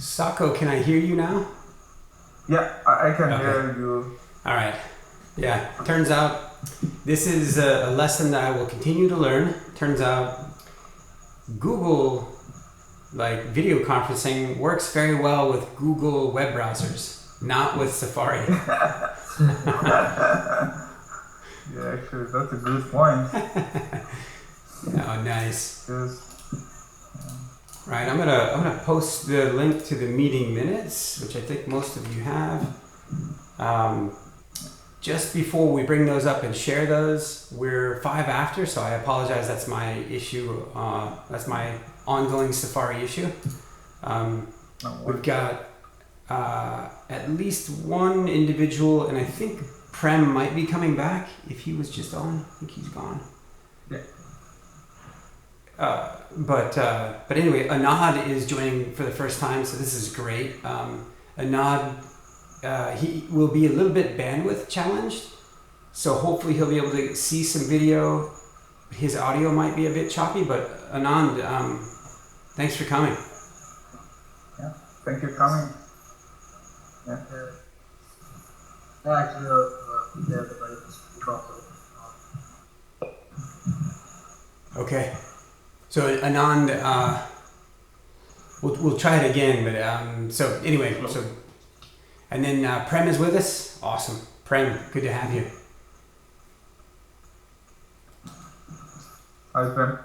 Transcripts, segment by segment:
Sako, can I hear you now? Yeah, I can Okay. hear you. All right. Yeah. Turns out this is a lesson that I will continue to learn. Turns out Google, like video conferencing, works very well with Google web browsers, not with Safari. Yeah, actually, that's a good point. Oh, nice. Yes. Right. I'm gonna post the link to the meeting minutes, which I think most of you have. Um, Just before we bring those up and share those, we're 5 after, so I apologize. That's my issue. That's my ongoing Safari issue. We've got at least one individual, and I think Prem might be coming back. If he was just on, I think he's gone. Yeah. But anyway, Anad is joining for the first time, so this is great. Anad. He will be a little bit bandwidth challenged, so hopefully he'll be able to see some video. His audio might be a bit choppy, but Anand, thanks for coming. Yeah. Thank you for coming. Yeah. Actually, yeah, but I just dropped it. Okay, so Anand, we'll try it again, but so anyway, so and then Prem is with us. Awesome, Prem, good to have you. Hi, Ben.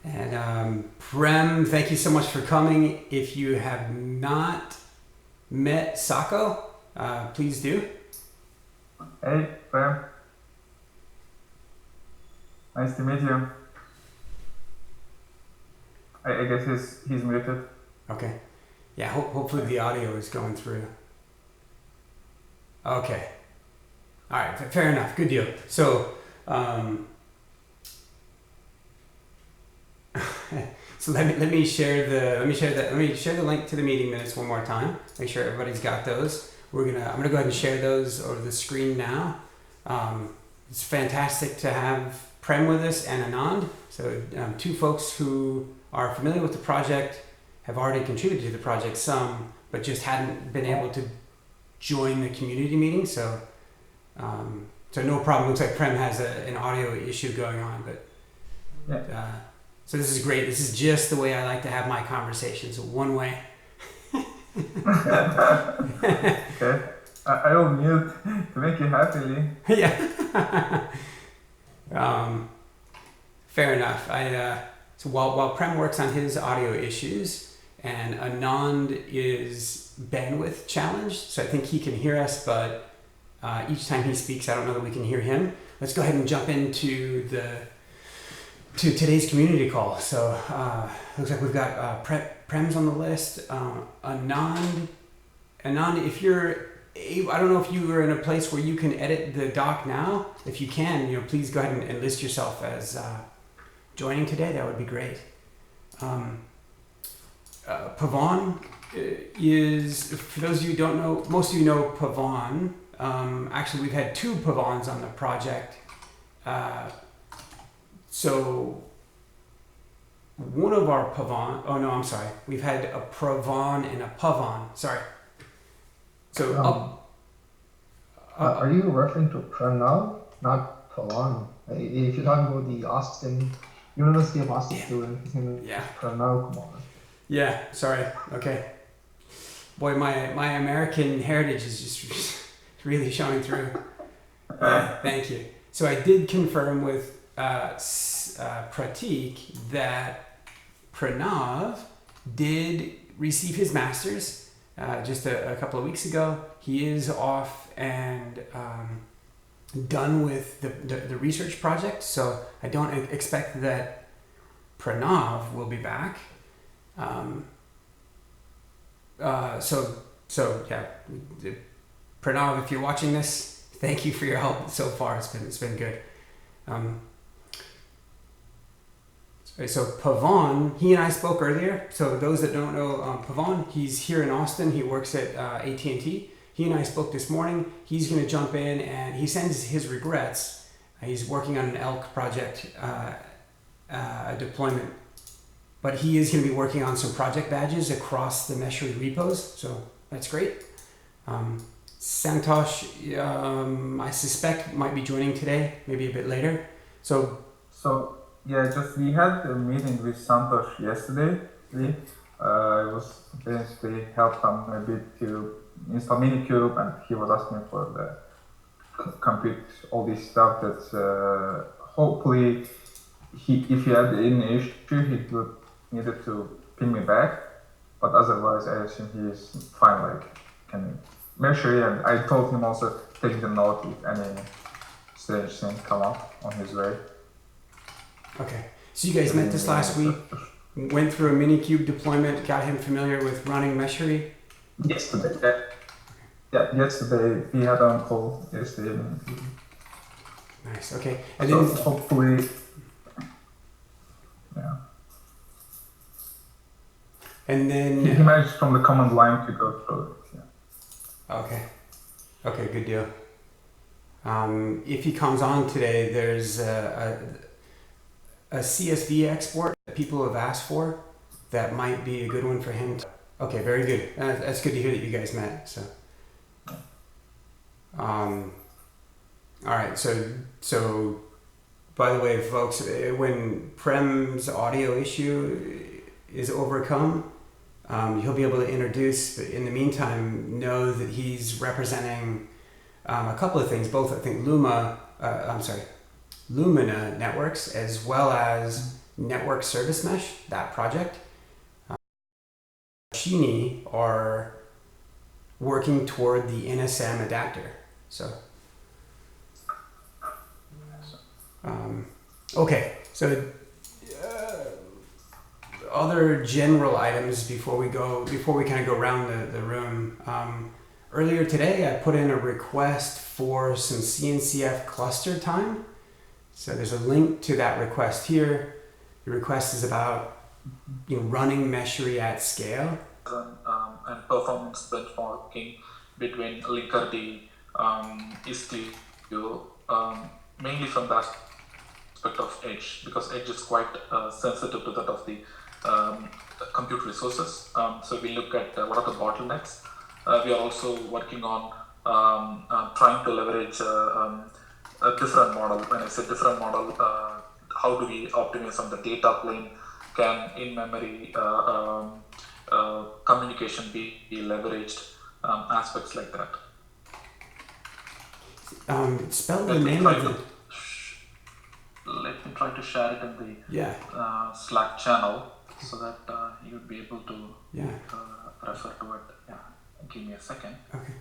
And Prem, thank you so much for coming. If you have not met Sako, please do. Hey, Ben. Nice to meet you. I guess he's muted. Okay. Yeah, hopefully the audio is going through. Okay. All right, fair enough. Good deal. So, so let me share the link to the meeting minutes one more time. Make sure everybody's got those. I'm gonna go ahead and share those over the screen now. It's fantastic to have Prem with us and Anand. So two folks who are familiar with the project, have already contributed to the project some, but just hadn't been able to join the community meeting. So, so no problem. Looks like Prem has an audio issue going on, but Yeah. so this is great. This is just the way I like to have my conversations, one way. Okay. I will mute to make you happily. Yeah. Fair enough. So while Prem works on his audio issues, and Anand is bandwidth challenged, so I think he can hear us, but each time he speaks, I don't know that we can hear him. Let's go ahead and jump into today's community call. So looks like we've got Prem's on the list. Anand, if you're able, I don't know if you are in a place where you can edit the doc now. If you can, please go ahead and list yourself as joining today. That would be great. Pavan is, for those of you who don't know, most of you know Pavan. Actually, we've had 2 Pavans on the project. So one of our Pavan, oh no, I'm sorry. We've had a Pravan and a Pavan, sorry. So Are you referring to Pranav, not Pawan? If you're talking about the Austin, University of Austin student, his name is Yeah. Pranav Kumar. Yeah, sorry. Okay. Boy, my American heritage is just really showing through. Yeah, thank you. So I did confirm with Pratik that Pranav did receive his master's just a couple of weeks ago. He is off and done with the research project, so I don't expect that Pranav will be back. So yeah, Pranav, if you're watching this, thank you for your help so far. It's been good. So Pavan, he and I spoke earlier. So those that don't know Pavan, he's here in Austin. He works at AT&T. He and I spoke this morning. He's going to jump in and he sends his regrets. He's working on an elk project, a deployment. but he is going to be working on some project badges across the Meshery repos, so that's great. Santosh, I suspect might be joining today, maybe a bit later. So yeah, just we had a meeting with Santosh yesterday. I was basically helped him a bit to install Minikube, and he was asking for the compute all this stuff. That hopefully, if he had any issue, he would needed to ping me back. But otherwise, I assume he is fine. Like, can measure, and I told him also take the note if any strange things come up on his way. okay, so you guys met this last week, went through a Minikube deployment, got him familiar with running Meshery. Yesterday, yeah, yesterday we had on call yesterday evening. Nice, okay, and So then hopefully, yeah. And then He managed from the command line to go through it. Yeah. Okay, good deal. If he comes on today, there's a CSV export that people have asked for that might be a good one for him. Okay, very good. That's good to hear that you guys met. So, all right. So by the way, folks, when Prem's audio issue is overcome, he'll be able to introduce. But in the meantime, know that he's representing a couple of things. Both, I think, Lumina networks, as well as Network Service Mesh, that project. Shini are working toward the NSM adapter. So, okay. So, other general items before we kind of go around the room. Earlier today, I put in a request for some CNCF cluster time. So there's a link to that request here. The request is about running Meshery at scale. And performance benchmarking between Linkerd, Istio, mainly from the aspect of Edge, because Edge is quite sensitive to that of the compute resources. So we look at what are the bottlenecks. We are also working on trying to leverage a different model. When I say different model, how do we optimize on the data plane? Can in-memory communication be leveraged? Aspects like that. Spell the name of it. Let me try to share it in the Slack channel so that you would be able to refer to it. Yeah, give me a second. Okay.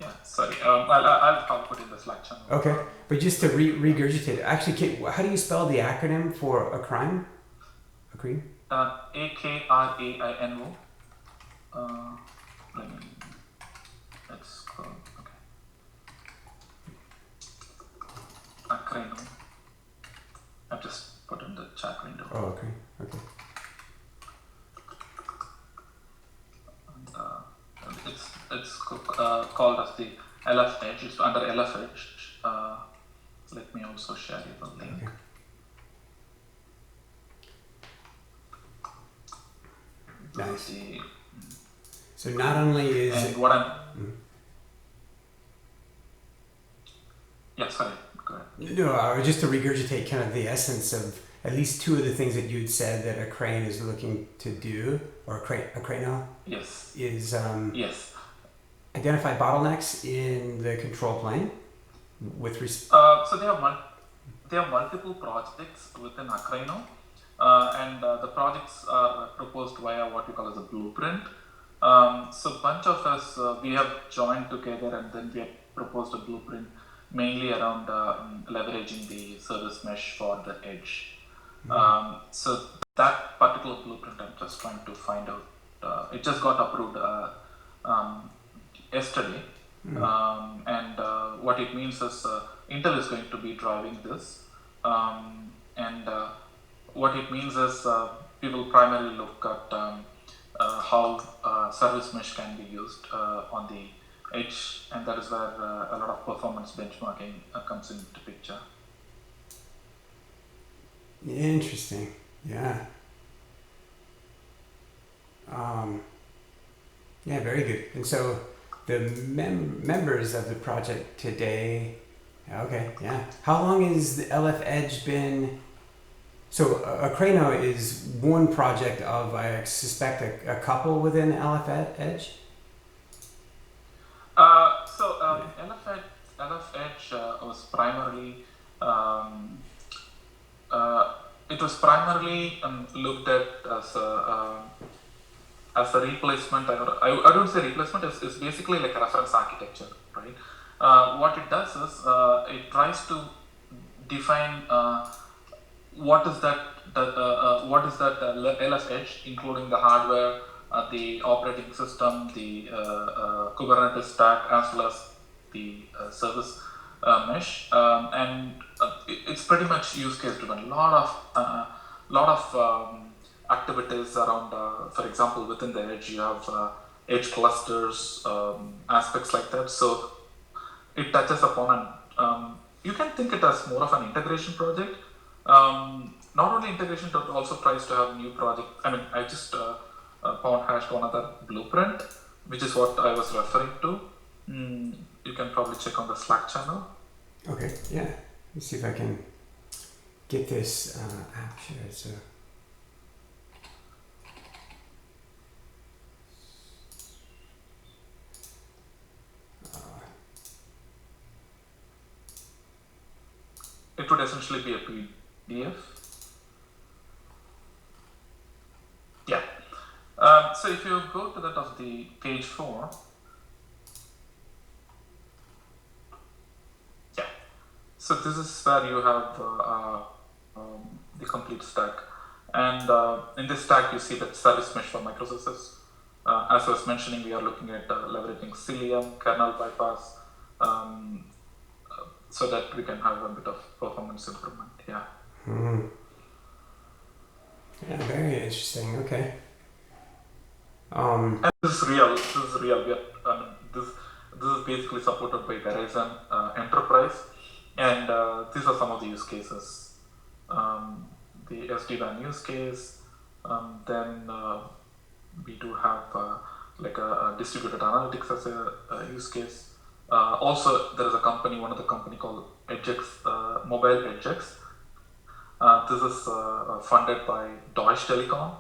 Yeah, sorry. I'll put in the Slack channel. Okay, but just to regurgitate, actually, how do you spell the acronym for Akraino? Akraino? Akraino. Let's go. Okay. Akraino. I've just put in the chat window. Oh, okay. Okay. And it's called as the LF Edge. It's under LF Edge. Let me also share you the link. Okay. Nice. So not only is and what I'm yeah, sorry, go ahead. No, just to regurgitate kind of the essence of at least two of the things that you'd said that Akraino is looking to do, or Akraino yes, is yes, identify bottlenecks in the control plane with so there are multiple projects within Akraino, and the projects are proposed via what we call as a blueprint. So bunch of us we have joined together, and then we have proposed a blueprint mainly around leveraging the service mesh for the edge. So that particular blueprint I'm just trying to find out. It just got approved yesterday, and what it means is Intel is going to be driving this, and what it means is we will primarily look at how service mesh can be used on the edge, and that is where a lot of performance benchmarking comes into picture. Interesting. Yeah. Yeah, very good. And so the members of the project today, okay, yeah. How long has the LF Edge been? So Acrano is one project of, I suspect, a couple within LF Edge? LF Edge was primarily it was primarily looked at as a replacement. I don't say replacement. It's basically like a reference architecture, right? What it does is it tries to define what is that LF Edge, including the hardware, the operating system, the Kubernetes stack, as well as the service mesh, and it's pretty much use case driven. A lot of activities around, for example, within the edge, you have edge clusters, aspects like that. So it touches upon, and you can think it as more of an integration project. Not only integration, but also tries to have new project. I mean, I just pound hashed one other blueprint, which is what I was referring to. You can probably check on the Slack channel. Okay, yeah. Let's see if I can get this app shared. So. It would essentially be a PDF. Yeah. So if you go to that of the page 4, yeah. So this is where you have the complete stack, and in this stack you see that service mesh for microservices. As I was mentioning, we are looking at leveraging Cilium, kernel bypass, so that we can have a bit of performance improvement. Yeah. Yeah, very interesting. Okay. And this is real. This is basically supported by Verizon Enterprise, and these are some of the use cases. The SD-WAN use case. Then we do have like a distributed analytics as a use case. Also, there is a company, one of the company called Edgex, Mobile Edgex. This is funded by Deutsche Telekom.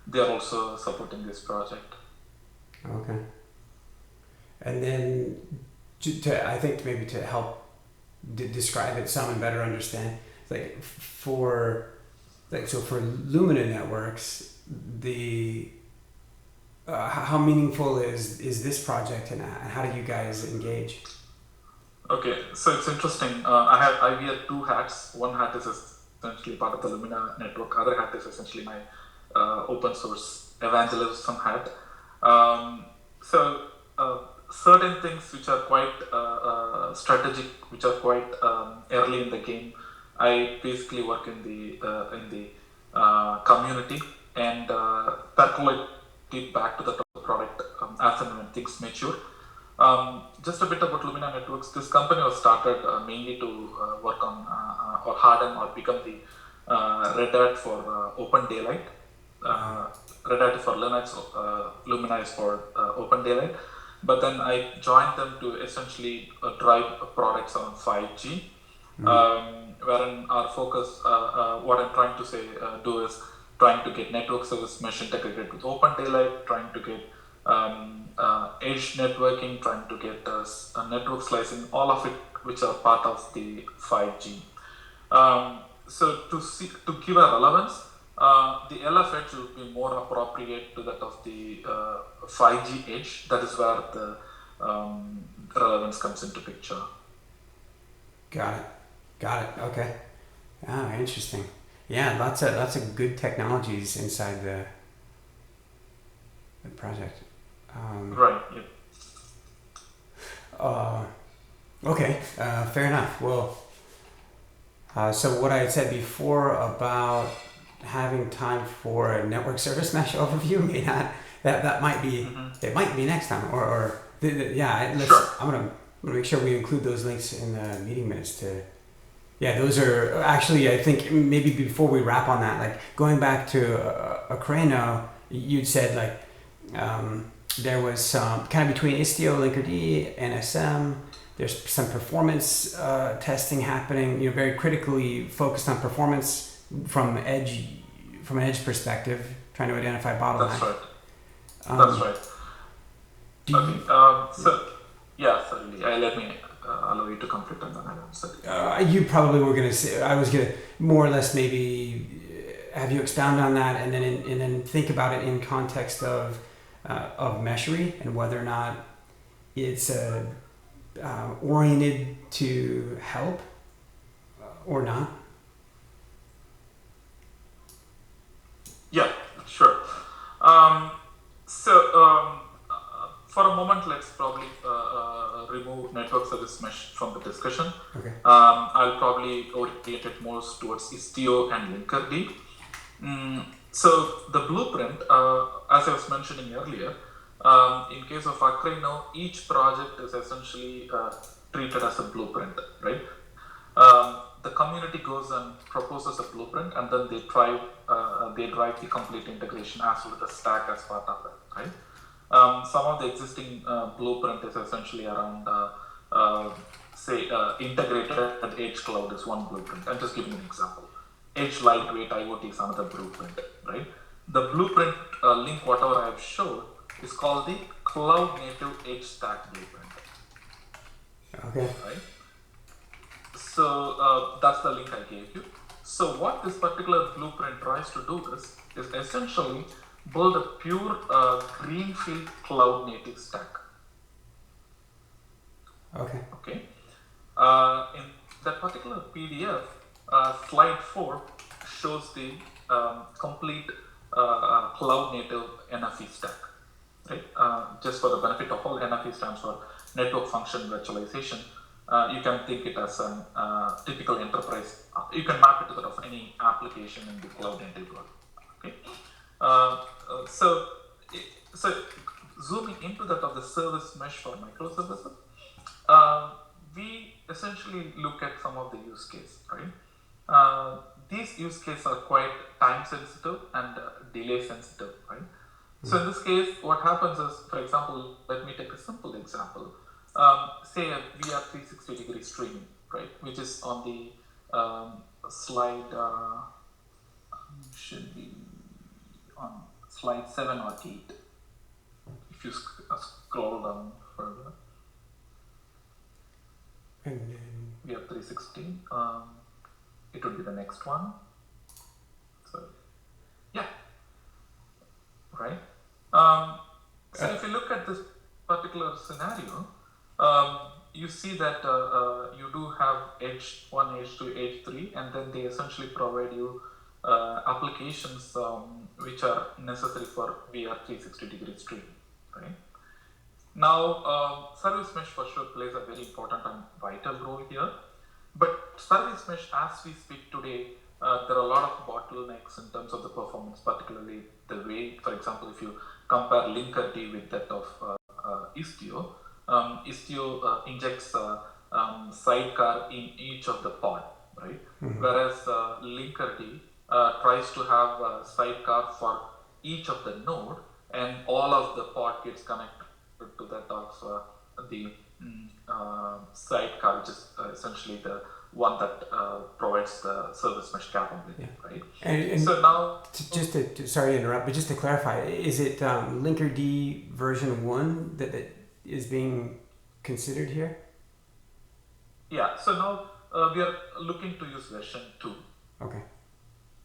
They are also supporting this project. Okay. And then, I think maybe to help describe it some and better understand, like for Lumina networks, the how meaningful is this project, and how do you guys engage? Okay, so it's interesting. I wear two hats. One hat is essentially part of the Lumina network. Other hat is essentially my open source evangelism hat. Certain things which are quite strategic, which are quite early in the game, I basically work in the community and percolate it back to the product as and when things mature. Just a bit about Lumina Networks. This company was started mainly to work on or harden or become the Red Hat for Open Daylight. Red Hat is for Linux, Lumina is for Open Daylight. But then I joined them to essentially drive products on 5G, wherein our focus, what I'm trying to do is trying to get network service mesh integrated with Open Daylight, trying to get edge networking, trying to get network slicing, all of it which are part of the 5G. So to give a relevance, the LF edge will be more appropriate to that of the 5G edge. That is where the relevance comes into picture. Got it. Okay. Ah, interesting. Yeah, lots of good technologies inside the project. Right. Yep. Okay. Fair enough. Well, so what I had said before about having time for a network service mesh overview may not. That might be. It might be next time, or Sure. I'm gonna make sure we include those links in the meeting minutes to. Yeah, those are actually. I think maybe before we wrap on that, like going back to Ukraino, you'd said there was some kind of between Istio, Linkerd, and SM. There's some performance testing happening. Very critically focused on performance from an edge perspective, trying to identify bottlenecks. That's right. That's right. Okay. Certainly. Let me allow you to complete and then I'll answer. You probably were going to say. I was going to more or less maybe have you expound on that, and then think about it in context of Meshery and whether or not it's oriented to help or not. Yeah, sure. For a moment, let's probably remove network service mesh from the discussion. Okay. I'll probably orientate it more towards Istio and Linkerd. So the blueprint, as I was mentioning earlier, in case of Akraino, each project is essentially treated as a blueprint, right? The community goes and proposes a blueprint, and then they drive the complete integration as well as the stack as part of it, right? Some of the existing blueprint is essentially around, integrated edge cloud is one blueprint. I'm just giving an example. Edge lightweight IoT is another blueprint, right? The blueprint link, whatever I have showed, is called the cloud native edge stack blueprint. Okay. Right? So that's the link I gave you. So what this particular blueprint tries to do is essentially build a pure greenfield cloud native stack. Okay. Okay. In that particular PDF, slide 4 shows the complete cloud native NFV stack. Right? Just for the benefit of all, NFV stands for Network Function Virtualization. You can think it as a typical enterprise. You can map it to sort of any application in the cloud native world. Okay. So zooming into that of the service mesh for microservices, we essentially look at some of the use case, right? These use cases are quite time sensitive and delay sensitive, right? So in this case, what happens is, for example, let me take a simple example. Say a VR 360-degree streaming, right, which is on the slide, should be on slide 7 or 8. If you scroll down further, And then VR 360, it would be the next one. So, yeah, right. So if you look at this particular scenario, you see that you do have edge 1, edge 2, edge 3, and then they essentially provide you applications which are necessary for VR 360-degree streaming, right? Now, service mesh for sure plays a very important and vital role here. But service mesh, as we speak today, there are a lot of bottlenecks in terms of the performance, particularly the way, for example, if you compare Linkerd with that of Istio, Istio injects sidecar in each of the pod, right? Mm-hmm. Whereas Linkerd tries to have a sidecar for each of the node, and all of the pod gets connected to that of the sidecar, which is essentially the one that provides the service mesh capability, right? And so now, sorry to interrupt, but just to clarify, is it Linkerd version 1 that is being considered here? Yeah. So now we are looking to use version 2. Okay.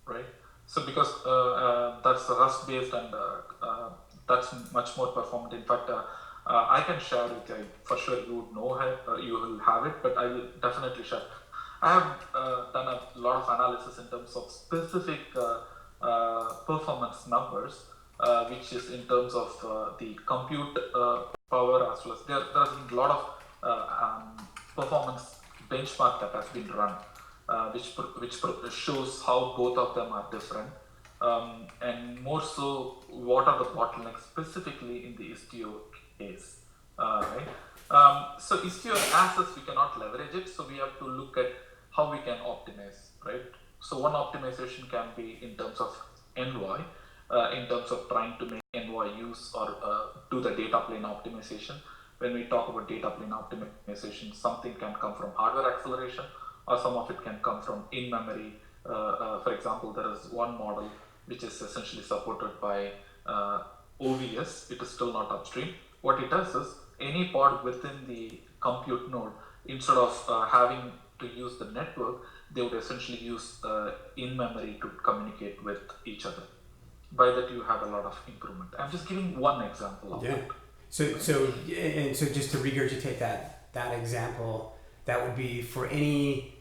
Right. So because that's Rust based and that's much more performant. In fact, I can share it. For sure, you would know you will have it, but I will definitely share. I have done a lot of analysis in terms of specific performance numbers, which is in terms of the compute power as well as there's a lot of performance benchmark that has been run, which shows how both of them are different, and more so what are the bottlenecks specifically in the Istio case. Right? So Istio assets, we cannot leverage it, so we have to look at how we can optimize, right? So one optimization can be in terms of Envoy, in terms of trying to make Envoy use or do the data plane optimization. When we talk about data plane optimization, something can come from hardware acceleration, or some of it can come from in-memory. For example, there is one model which is essentially supported by OVS. It is still not upstream. What it does is any pod within the compute node, instead of having to use the network, they would essentially use in-memory to communicate with each other. By that, you have a lot of improvement. I'm just giving one example of it. So just to regurgitate that example, that would be for any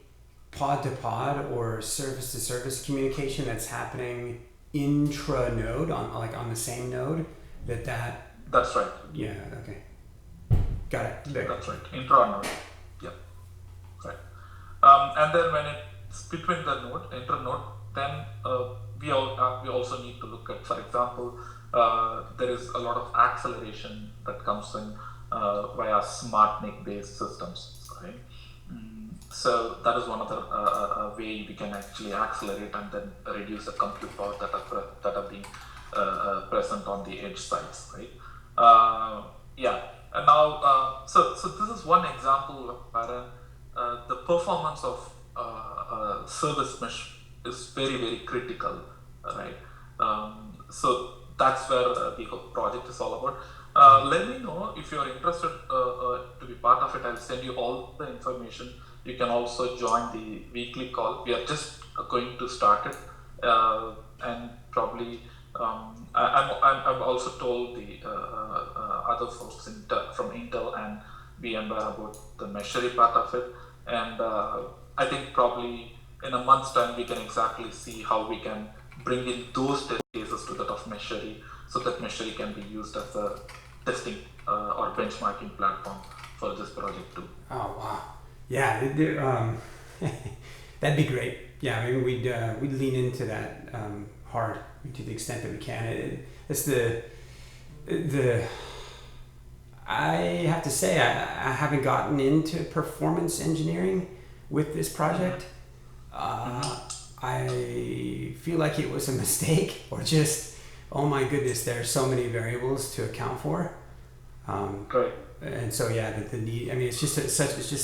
pod to pod or service to service communication that's happening intra node on the same node. That's right. Yeah. Okay. Got it. There. That's right. Intra node. Yeah. Right. And then when it's between the node, inter node, then we also need to look at, for example, there is a lot of acceleration that comes in via SmartNIC based systems, right? So that is one other way we can actually accelerate and then reduce the compute power that are being present on the edge sites, right? Yeah. And now, so this is one example where the performance of service mesh is very, very critical, right? So that's where the whole project is all about. Let me know if you're interested to be part of it. I'll send you all the information. You can also join the weekly call. We are just going to start it, and probably I've also told the other folks from Intel and VMware about the Meshery part of it, and I think probably in a month's time we can exactly see how we can bring in those test cases to that of Meshery, so that Meshery can be used as a testing or benchmarking platform for this project too. Oh wow, yeah, that'd be great. Yeah, I mean we'd lean into that hard to the extent that we can. It's the I have to say I haven't gotten into performance engineering with this project. I feel like it was a mistake, or just, oh my goodness, there are so many variables to account for. Great. And so yeah, the need. I mean, it's just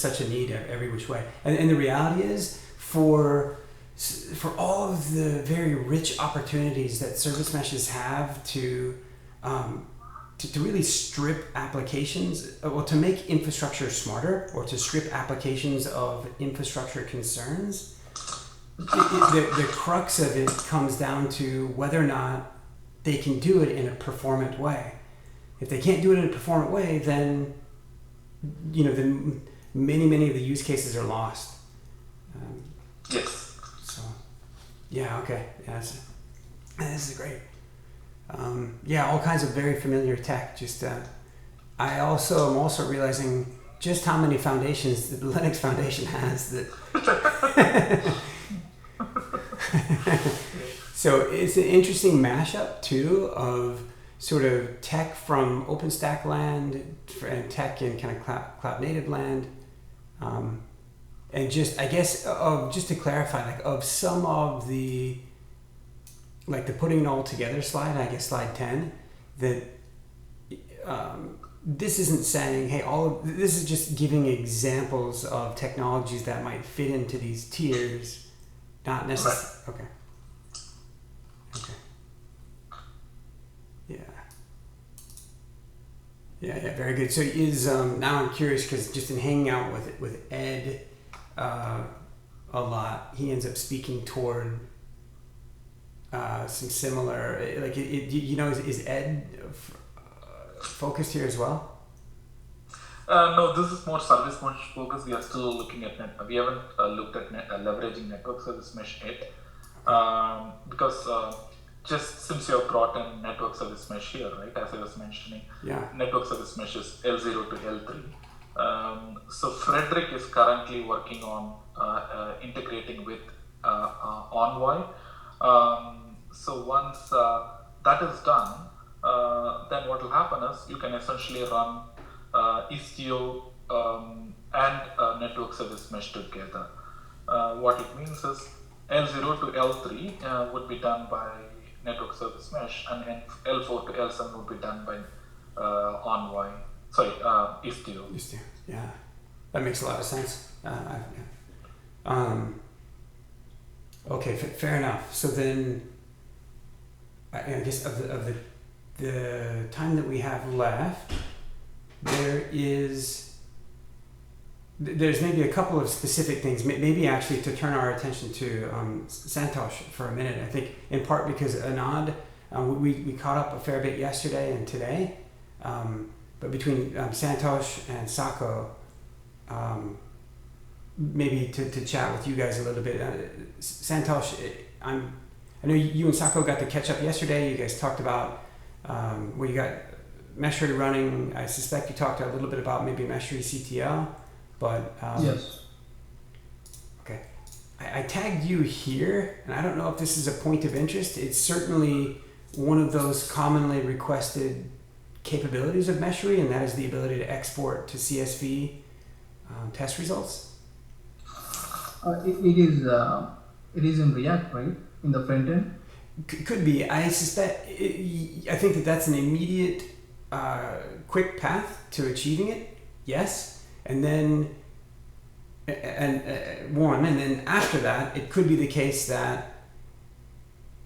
such a need every which way. And the reality is, for all of the very rich opportunities that service meshes have to really strip applications, well, to make infrastructure smarter, or to strip applications of infrastructure concerns. The crux of it comes down to whether or not they can do it in a performant way. If they can't do it in a performant way, then then many of the use cases are lost. Yes. So, yeah, okay, yeah, this is great. Yeah, all kinds of very familiar tech. Just I'm also realizing just how many foundations the Linux Foundation has. That so it's an interesting mashup too of sort of tech from OpenStack land and tech in kind of cloud native land, and just I guess just to clarify, like of some of the putting it all together slide, I guess slide 10, that this isn't saying, hey, this is just giving examples of technologies that might fit into these tiers, not necessarily. Okay. Yeah, very good. So now I'm curious, because just in hanging out with Ed a lot, he ends up speaking toward some similar, is Ed focused here as well? No, this is more service mesh focused. We are still looking at we haven't looked at leveraging network service mesh yet, because just since you have brought in network service mesh here, right? As I was mentioning, network service mesh is L0 to L3. So Frederick is currently working on integrating with Envoy. So once that is done, then what will happen is you can essentially run Istio and network service mesh together. What it means is L0 to L3 would be done by network service mesh, and then L4 to L7 would be done by Envoy. Sorry, Istio. Istio. Yeah, that makes a lot of sense. Okay, fair enough. So then, I guess of the time that we have left, there's maybe a couple of specific things. Maybe actually to turn our attention to Santosh for a minute. I think in part because Anand, we caught up a fair bit yesterday and today, but between Santosh and Sako. Maybe to chat with you guys a little bit. Santosh, I know you and Sako got to catch up yesterday. You guys talked about where you got Meshery running. I suspect you talked a little bit about maybe Meshery CTL, but Yes. Okay, I tagged you here, and I don't know if this is a point of interest. It's certainly one of those commonly requested capabilities of Meshery, and that is the ability to export to CSV test results. It is in React, right? In the front end. Could be. I suspect. I think that's an immediate, quick path to achieving it. Yes, and then, and then after that, it could be the case that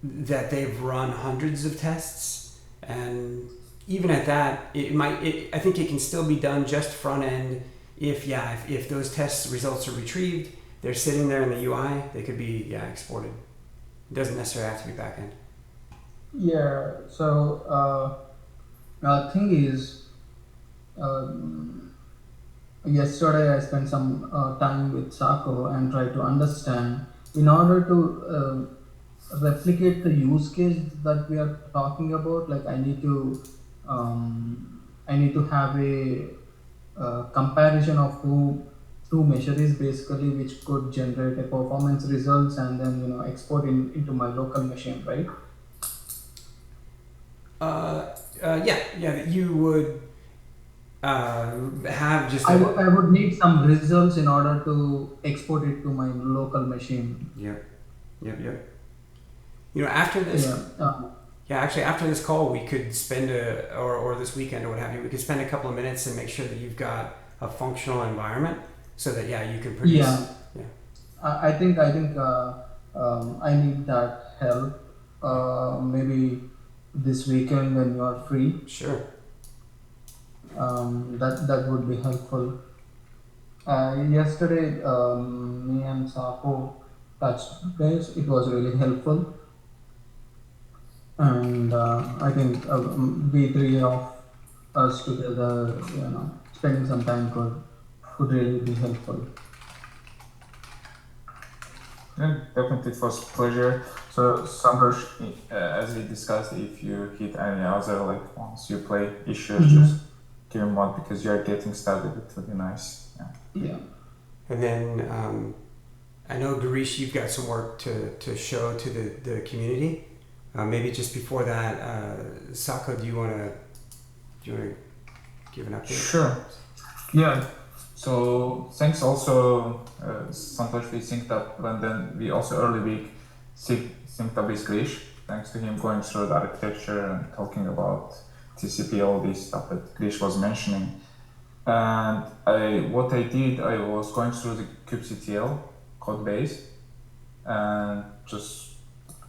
they've run hundreds of tests, and even at that, I think it can still be done just front end. If those test results are retrieved, they're sitting there in the UI, they could be exported. It doesn't necessarily have to be backend. Yeah. So thing is, yesterday I spent some time with Sako and tried to understand in order to replicate the use case that we are talking about. Like I need to have a comparison of two Mesheries basically, which could generate a performance results and then export into my local machine, right? You would have just. I would need some results in order to export it to my local machine. Yep. After this. Actually, after this call, we could spend or this weekend or what have you. We could spend a couple of minutes and make sure that you've got a functional environment, so that you can produce. Yeah. I think I need that help. Maybe this weekend when you are free. Sure. That would be helpful. Yesterday, me and Sako touched base. It was really helpful, and I think we three of us together, spending some time could really be helpful. Yeah, definitely it was a pleasure. So Santosh, as we discussed, if you hit any other once you play issues, just give him one because you're getting started. It would be nice. Yeah. And then I know Girish, you've got some work to show to the community. Maybe just before that, Sako, do you want to give an update? Sure. Yeah. So thanks also, Santosh, we synced up, and then we also early week synced up with Girish. Thanks to him going through the architecture and talking about TCP, all this stuff that Girish was mentioning. And what I did, I was going through the kubectl code base, and just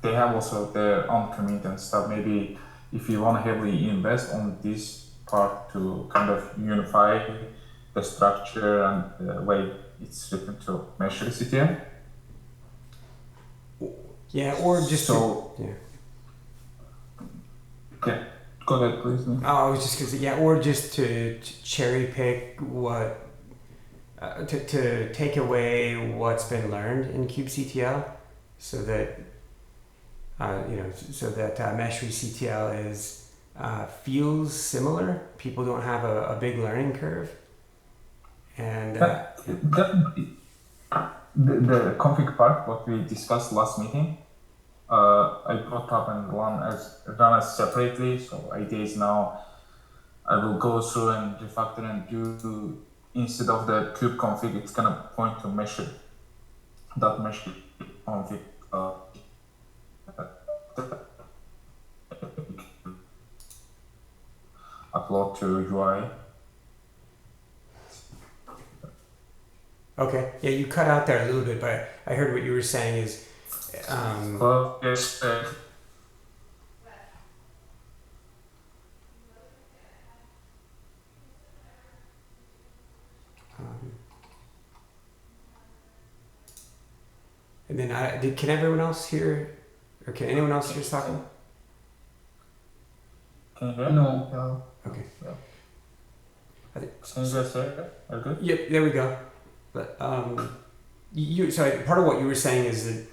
they have also their own community and stuff. Maybe if you want to heavily invest on this part to kind of unify the structure and the way it's written to Meshery CTL. Yeah, or just Yeah, go ahead, please. I was just gonna say, or just to cherry pick what to take away what's been learned in kubectl, so that Meshery CTL is feels similar. People don't have a big learning curve, and definitely the config part, what we discussed last meeting, I brought up and run as separately. So idea is now I will go through and refactor and do, instead of the kube config, it's gonna point to Meshery. Meshery config. Upload to UI. Okay. Yeah, you cut out there a little bit, but I heard what you were saying is. Yes. And then can everyone else hear, or can anyone else hear Sako? Can you hear? No. Okay. Can you guys hear? Are good? Yep, there we go. But so part of what you were saying is that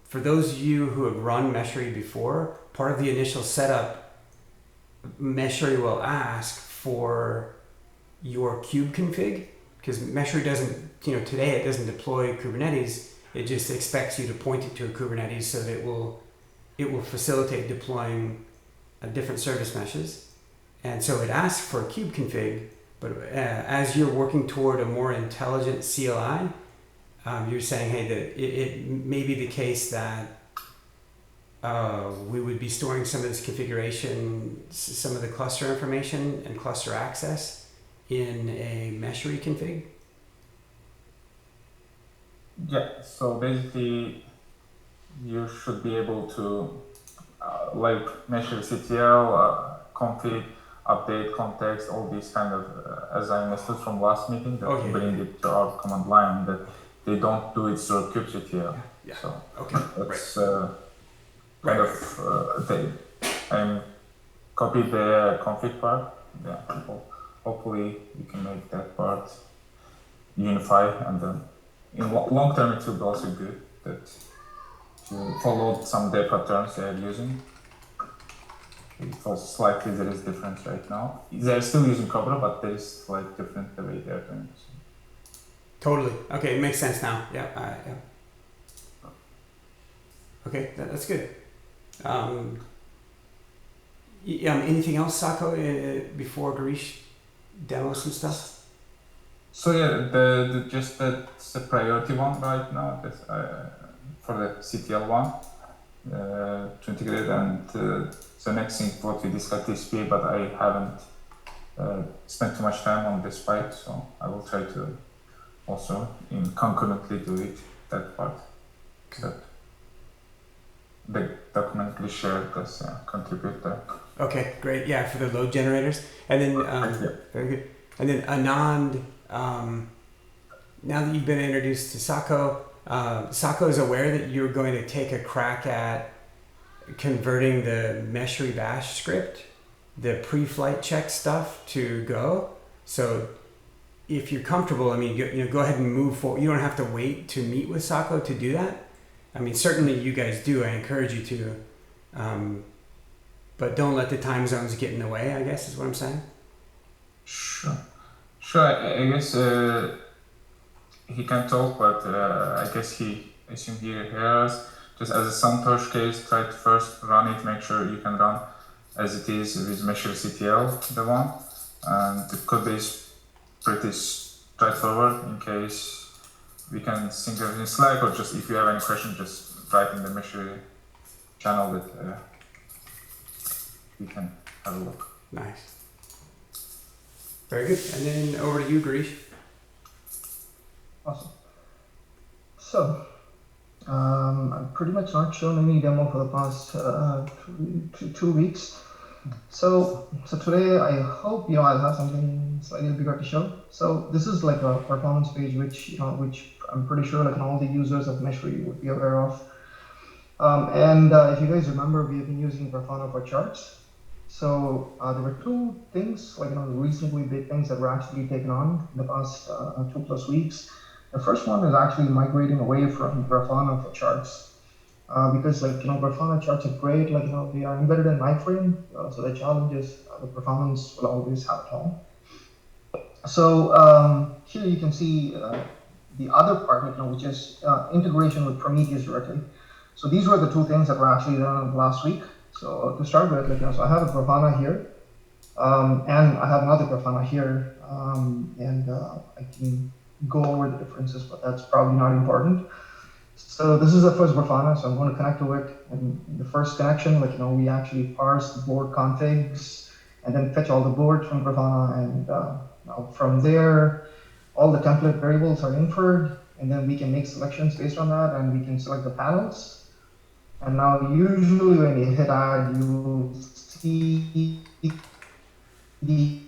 for those of you who have run Meshery before, part of the initial setup, Meshery will ask for your kube config, because Meshery doesn't, today it doesn't deploy Kubernetes. It just expects you to point it to a Kubernetes so that it will facilitate deploying different service meshes. And so it asks for a kube config, but as you're working toward a more intelligent CLI, you're saying, hey, that it may be the case that we would be storing some of this configuration, some of the cluster information and cluster access in a Meshery config. Yeah, so basically you should be able to like Meshery CTL, config, update, context, all these kind of, as I understood from last meeting, that bring it to our command line, that they don't do it through kubectl. Yeah. So that's kind of I copied the config part. Yeah, hopefully we can make that part unify, and then in long term it will be also good that you follow some dev patterns they are using. For slightly there is difference right now. They're still using Cobra, but there is slight different the way they're doing it. Totally. Okay, it makes sense now. Yeah. Okay, that's good. Anything else, Sako, before Garish demos some stuff? So yeah, just that's the priority one right now. That for the CTL one to integrate, and the next thing what we discussed TCP, but I haven't spent too much time on this part, so I will try to also concurrently do it, that part. That the document will share because contribute there. Okay, great. Yeah, for the load generators, and then very good. And then Anand, now that you've been introduced to Sako, Sako is aware that you're going to take a crack at converting the Meshery bash script, the pre-flight check stuff, to Go. So if you're comfortable, go ahead and move forward. You don't have to wait to meet with Sako to do that. Certainly you guys do. I encourage you to, but don't let the time zones get in the way, I guess is what I'm saying. Sure. I guess he can talk, but I guess he assumed he hears. Just as a Santosh case, try to first run it, make sure you can run as it is with Meshery CTL, the one. And the code base pretty straightforward. In case we can sync it in Slack, or just if you have any question, just write in the Meshery channel that we can have a look. Nice. Very good. And then over to you, Garish. Awesome. So, I've pretty much not shown any demo for the past 2 weeks. So today I hope I'll have something slightly bigger to show. So this is like a performance page, which I'm pretty sure all the users of Meshery would be aware of. If you guys remember, we have been using Grafana for charts. So there were two things, reasonably big things that were actually taken on in the past 2+ weeks. The first one is actually migrating away from Grafana for charts. Because Grafana charts are great, they are embedded in iframe, so the challenge is the performance will always have it home. So here you can see the other part, which is integration with Prometheus directly. So these were the two things that were actually done last week. So to start with, so I have a Grafana here. And I have another Grafana here, and I can go over the differences, but that's probably not important. So this is the first Grafana, so I'm going to connect to it. And the first connection, we actually parse the board configs and then fetch all the boards from Grafana. And now from there, all the template variables are inferred, and then we can make selections based on that, and we can select the panels. And now usually when you hit add, you will see the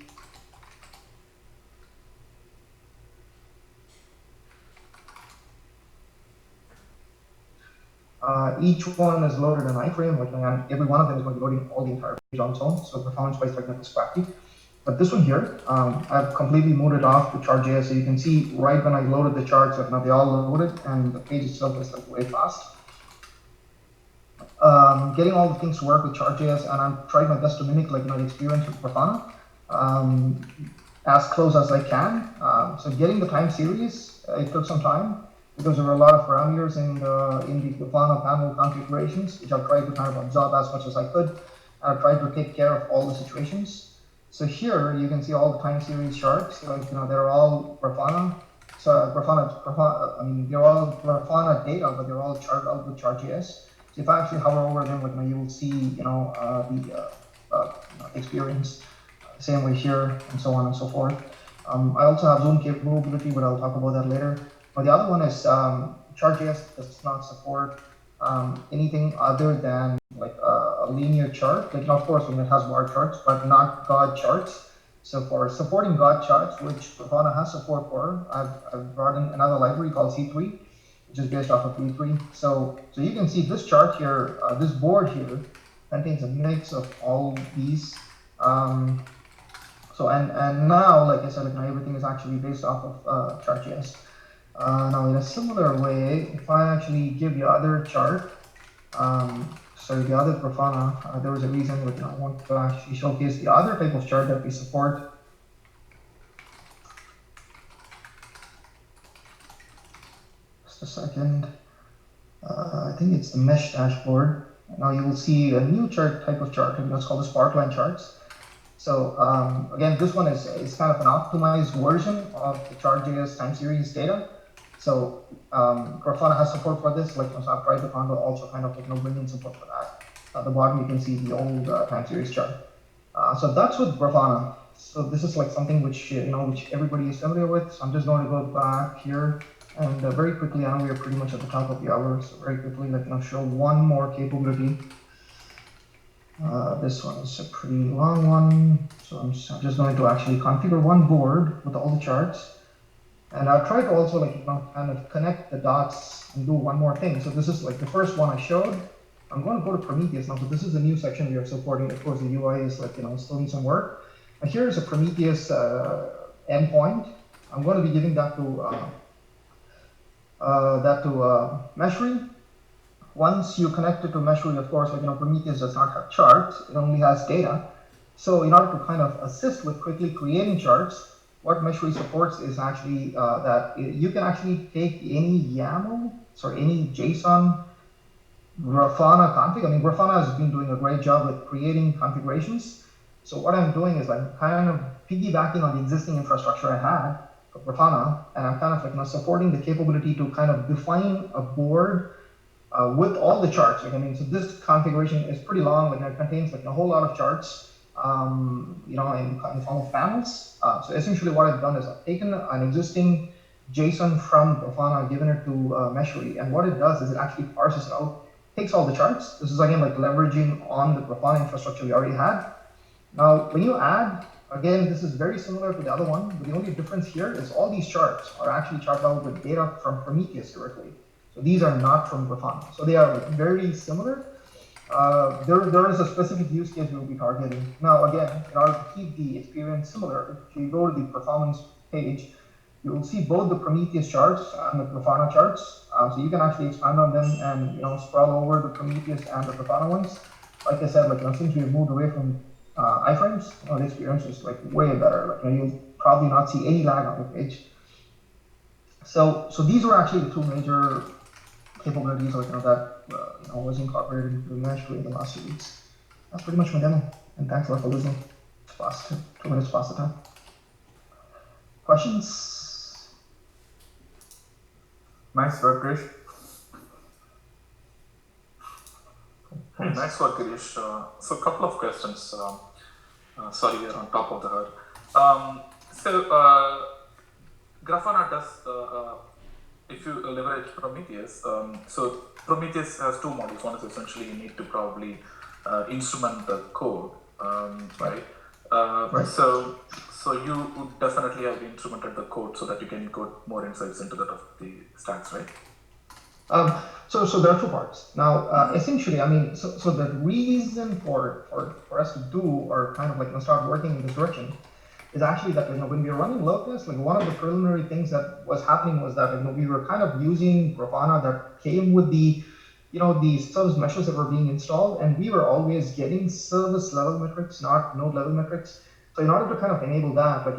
each one is loaded an iframe, every one of them is going to be loading all the entire page on its own, so performance-wise, technical scrappy. But this one here, I've completely moved it off to chart.js, so you can see right when I loaded the charts, now they all loaded, and the page itself is way fast. Getting all the things to work with chart.js, and I'm trying my best to mimic the experience with Grafana as close as I can. So getting the time series, it took some time because there were a lot of parameters in the Grafana panel configurations, which I tried to kind of absorb as much as I could. I tried to take care of all the situations. So here you can see all the time series charts. They're all Grafana. So I mean, they're all Grafana data, but they're all charted out with chart.js. So if I actually hover over them, you will see, the experience. Same way here, and so on and so forth. I also have zoom capability, but I'll talk about that later. But the other one is chart.js does not support anything other than a linear chart. Of course, when it has bar charts, but not God charts. So for supporting God charts, which Grafana has support for, I've brought in another library called C3, which is based off of V3. So you can see this chart here, this board here, contains a mix of all these. And now, like I said, everything is actually based off of chart.js. Now, in a similar way, if I actually give the other chart, so the other Grafana, there was a reason I want to actually showcase the other type of chart that we support. Just a second. I think it's the mesh dashboard. Now you will see a new chart type of chart, it's called the Sparkline charts. So again, this one is kind of an optimized version of the chart.js time series data. So Grafana has support for this. I've tried to also kind of bring in support for that. At the bottom, you can see the old time series chart. So that's with Grafana. So this is something which which everybody is familiar with. So I'm just going to go back here and very quickly. I know we are pretty much at the top of the hour, so very quickly, show one more capability. This one is a pretty long one, so I'm just going to actually configure one board with all the charts. And I'll try to also kind of connect the dots and do one more thing. So this is the first one I showed. I'm going to go to Prometheus now, but this is a new section we are supporting. Of course, the UI is still needs some work. And here is a Prometheus endpoint. I'm going to be giving that to Meshery. Once you connect it to Meshery, of course, Prometheus does not have charts. It only has data. So in order to kind of assist with quickly creating charts, what Meshery supports is actually that you can actually take any YAML or any JSON Grafana config. I mean, Grafana has been doing a great job with creating configurations. So what I'm doing is I'm kind of piggybacking on the existing infrastructure I had for Grafana, and I'm kind of supporting the capability to kind of define a board with all the charts. So this configuration is pretty long. It contains a whole lot of charts. In the form of panels. So essentially what I've done is I've taken an existing JSON from Grafana, given it to Meshery, and what it does is it actually parses it out, takes all the charts. This is again leveraging on the Grafana infrastructure we already had. Now, when you add, again, this is very similar to the other one, but the only difference here is all these charts are actually charted out with data from Prometheus directly. So these are not from Grafana. So they are very similar. There is a specific use case we'll be targeting. Now, again, in order to keep the experience similar, if you go to the performance page, you will see both the Prometheus charts and the Grafana charts. So you can actually expand on them and scroll over the Prometheus and the Grafana ones. Like I said, since we've moved away from iframes, the experience is way better. You'll probably not see any lag on the page. So these were actually the two major capabilities that was incorporated into Meshery in the last 2 weeks. That's pretty much my demo, and thanks a lot for listening. past 2 minutes past the time. Questions? Nice work, Krish. Hey, nice work, Girish. So a couple of questions. Sorry, we're on top of the herd. Grafana does, if you leverage Prometheus, so Prometheus has two models. One is essentially you need to probably instrument the code, right? Right. So you would definitely have instrumented the code so that you can get more insights into the stats, right? So there are two parts. Now, essentially, I mean, so the reason for us to do or kind of like start working in this direction is actually that when we were running low test, like one of the preliminary things that was happening was that we were kind of using Grafana that came with the the service meshes that were being installed, and we were always getting service level metrics, not node level metrics. So in order to kind of enable that, like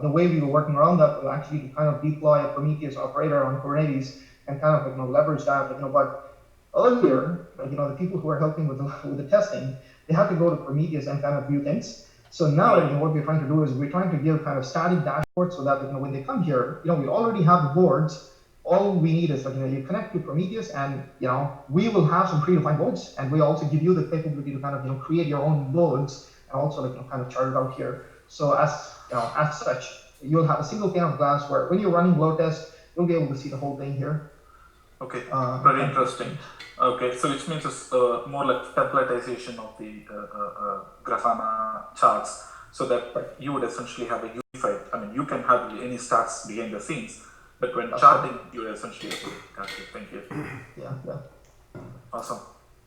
the way we were working around that was actually to kind of deploy a Prometheus operator on Kubernetes and kind of leverage that. But earlier, the people who are helping with the testing, they had to go to Prometheus and kind of view things. So now, what we're trying to do is we're trying to give kind of static dashboards so that when they come here, we already have the boards. All we need is you connect to Prometheus, and we will have some predefined boards, and we also give you the capability to kind of create your own boards and also kind of chart it out here. So as such, you'll have a single pane of glass where when you're running load test, you'll be able to see the whole thing here. Okay, very interesting. Okay, so which means it's more like templatization of the Grafana charts, so that you would essentially have a unified. I mean, you can have any stats behind the scenes, but when charting, you essentially. Gotcha. Thank you. Yeah. Awesome.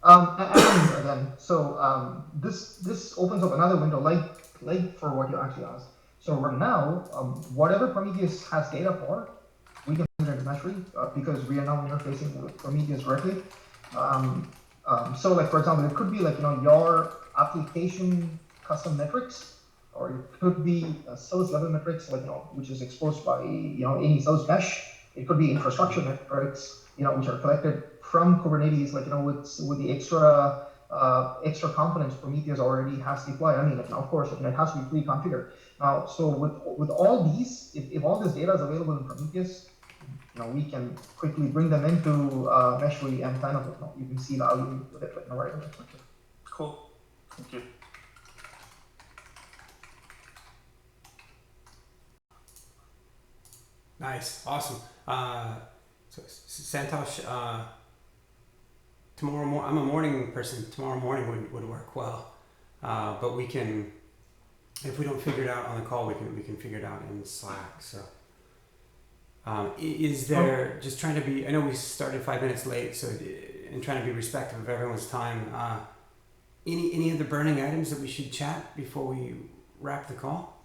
And again, so this opens up another window, like for what you actually asked. So right now, whatever Prometheus has data for, we can put it into Meshery because we are now interfacing with Prometheus directly. So like for example, it could be like your application custom metrics, or it could be service level metrics, like which is exposed by any service mesh. It could be infrastructure metrics, which are collected from Kubernetes, like with the extra components Prometheus already has deployed. I mean, of course, it has to be pre-configured. Now, so with all these, if all this data is available in Prometheus, we can quickly bring them into Meshery and kind of you can see value with it right away. Cool. Thank you. Nice, awesome. So Santosh, tomorrow I'm a morning person. Tomorrow morning would work well, but we can, if we don't figure it out on the call, we can figure it out in Slack. So, is there just trying to be? I know we started 5 minutes late, so and trying to be respectful of everyone's time. Any other burning items that we should chat before we wrap the call?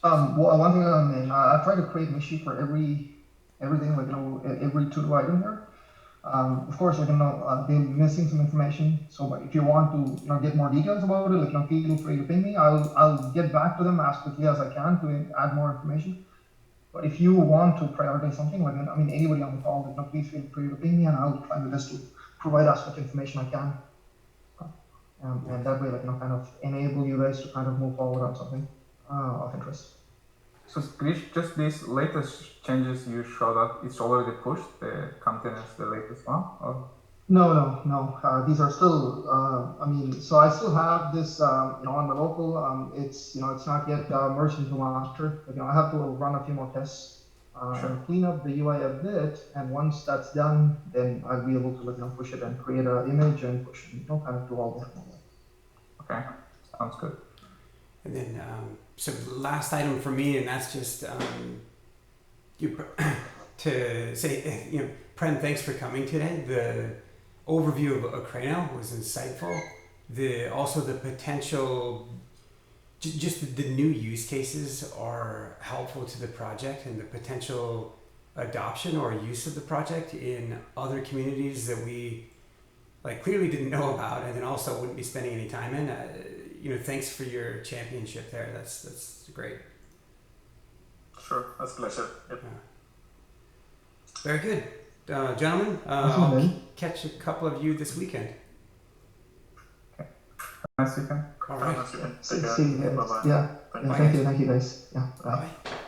Well, one thing I try to create Meshery for everything, like every to-do item here. Of course, they're missing some information. So if you want to get more details about it, feel free to ping me. I'll get back to them as quickly as I can to add more information. But if you want to prioritize something, anybody on the call, please feel free to ping me, and I'll try my best to provide as much information I can. And that way, kind of enable you guys to kind of move forward on something of interest. So Krish, just these latest changes you showed up, it's already pushed, the containers, the latest one? Or? No. These are still, so I still have this, on the local, it's not yet merged into master. I have to run a few more tests and clean up the UI a bit. And once that's done, then I'll be able to push it and create an image and push it, kind of do all that. Okay, sounds good. And then, so last item for me, and that's just to say, Prem, thanks for coming today. The overview of Akraino was insightful. Also the potential, just the new use cases are helpful to the project, and the potential adoption or use of the project in other communities that we clearly didn't know about, and then also wouldn't be spending any time in. Thanks for your championship there. That's great. Sure, that's a pleasure. Yep. Very good. Gentlemen, I'll catch a couple of you this weekend. weekend. All right. Take care. See you guys. Bye-bye. Yeah. Thank Yeah. you. Thank you, guys. Yeah. Bye. Bye.